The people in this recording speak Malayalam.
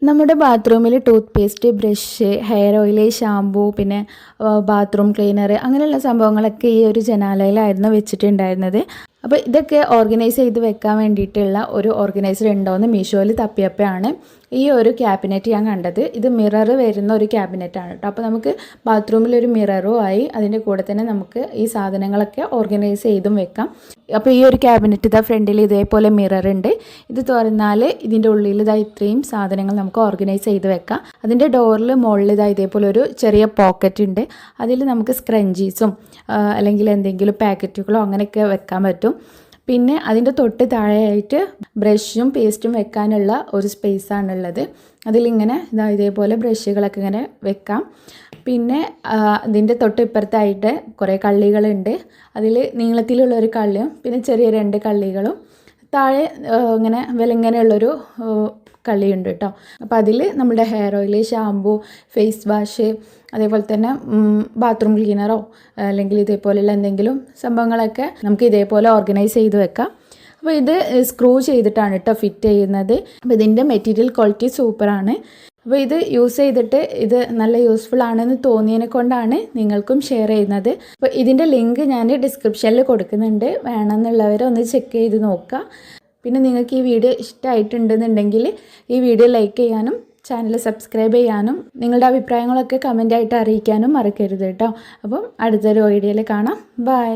നമ്മുടെ ബാത്റൂമിൽ tooth paste, brush, hair oil, shampoo, പിന്നെ ബാത്റൂം ക്ലീനർ അങ്ങനെയുള്ള സംഭവങ്ങളൊക്കെ ഈ ഒരു ജനാലയിലായിരുന്നു വെച്ചിട്ടുണ്ടായിരുന്നത്. അപ്പോൾ ഇതൊക്കെ ഓർഗനൈസ് ചെയ്ത് വെക്കാൻ വേണ്ടിയിട്ടുള്ള ഒരു ഓർഗനൈസർ ഉണ്ടോയെന്ന് മീഷോയിൽ തപ്പിയപ്പോഴാണ് ഈ ഒരു ക്യാബിനറ്റ് ഞാൻ കണ്ടത്. ഇത് മിറർ വരുന്ന ഒരു ക്യാബിനറ്റാണ് കേട്ടോ. അപ്പോൾ നമുക്ക് ബാത്റൂമിൽ ഒരു മിററും ആയി, അതിൻ്റെ കൂടെ തന്നെ നമുക്ക് ഈ സാധനങ്ങളൊക്കെ ഓർഗനൈസ് ചെയ്തും വെക്കാം. അപ്പോൾ ഈ ഒരു ക്യാബിനറ്റ് ഇതാ ഫ്രണ്ടിൽ ഇതേപോലെ മിറർ ഉണ്ട്. ഇത് തുറന്നാൽ ഇതിൻ്റെ ഉള്ളിൽ ഇതാ ഇത്രയും സാധനങ്ങൾ നമുക്ക് ഓർഗനൈസ് ചെയ്ത് വെക്കാം. അതിൻ്റെ ഡോറിൽ മുകളിൽ ഇതാ ഇതേപോലെ ഒരു ചെറിയ പോക്കറ്റ് ഉണ്ട്. അതിൽ നമുക്ക് സ്ക്രഞ്ചീസും അല്ലെങ്കിൽ എന്തെങ്കിലും പാക്കറ്റുകളോ അങ്ങനെയൊക്കെ വെക്കാൻ പറ്റും. പിന്നെ അതിൻ്റെ തൊട്ട് താഴെയായിട്ട് ബ്രഷും പേസ്റ്റും വെക്കാനുള്ള ഒരു സ്പേസാണുള്ളത്. അതിലിങ്ങനെ ഇതേപോലെ ബ്രഷുകളൊക്കെ ഇങ്ങനെ വെക്കാം. പിന്നെ അതിൻ്റെ തൊട്ട് ഇപ്പുറത്തായിട്ട് കുറേ കള്ളികളുണ്ട്. അതിൽ നീളത്തിലുള്ള ഒരു കള്ളിയും പിന്നെ ചെറിയ 2 കള്ളികളും താഴെ ഇങ്ങനെ വിലങ്ങനെയുള്ളൊരു കളിയുണ്ട് കേട്ടോ. അപ്പോൾ അതിൽ നമ്മുടെ hair oil, shampoo, face wash, അതേപോലെ തന്നെ ബാത്റൂം ക്ലീനറോ അല്ലെങ്കിൽ ഇതേപോലെയുള്ള എന്തെങ്കിലും സംഭവങ്ങളൊക്കെ നമുക്ക് ഇതേപോലെ ഓർഗനൈസ് ചെയ്ത് വെക്കാം. അപ്പോൾ ഇത് സ്ക്രൂ ചെയ്തിട്ടാണ് കേട്ടോ ഫിറ്റ് ചെയ്യുന്നത്. അപ്പോൾ ഇതിൻ്റെ മെറ്റീരിയൽ ക്വാളിറ്റി സൂപ്പറാണ്. അപ്പോൾ ഇത് യൂസ് ചെയ്തിട്ട് ഇത് നല്ല യൂസ്ഫുൾ ആണെന്ന് തോന്നിയതിനെ കൊണ്ടാണ് നിങ്ങൾക്കും ഷെയർ ചെയ്യുന്നത്. അപ്പോൾ ഇതിൻ്റെ ലിങ്ക് ഞാൻ ഡിസ്ക്രിപ്ഷനിൽ കൊടുക്കുന്നുണ്ട്, വേണമെന്നുള്ളവർ ഒന്ന് ചെക്ക് ചെയ്ത് നോക്കുക. പിന്നെ നിങ്ങൾക്ക് ഈ വീഡിയോ ഇഷ്ടമായിട്ടുണ്ടെന്നുണ്ടെങ്കിൽ ഈ വീഡിയോ ലൈക്ക് ചെയ്യാനും ചാനൽ സബ്സ്ക്രൈബ് ചെയ്യാനും നിങ്ങളുടെ അഭിപ്രായങ്ങളൊക്കെ കമൻ്റായിട്ട് അറിയിക്കാനും മറക്കരുത് കേട്ടോ. അപ്പം അടുത്തൊരു വീഡിയോയിൽ കാണാം. ബൈ.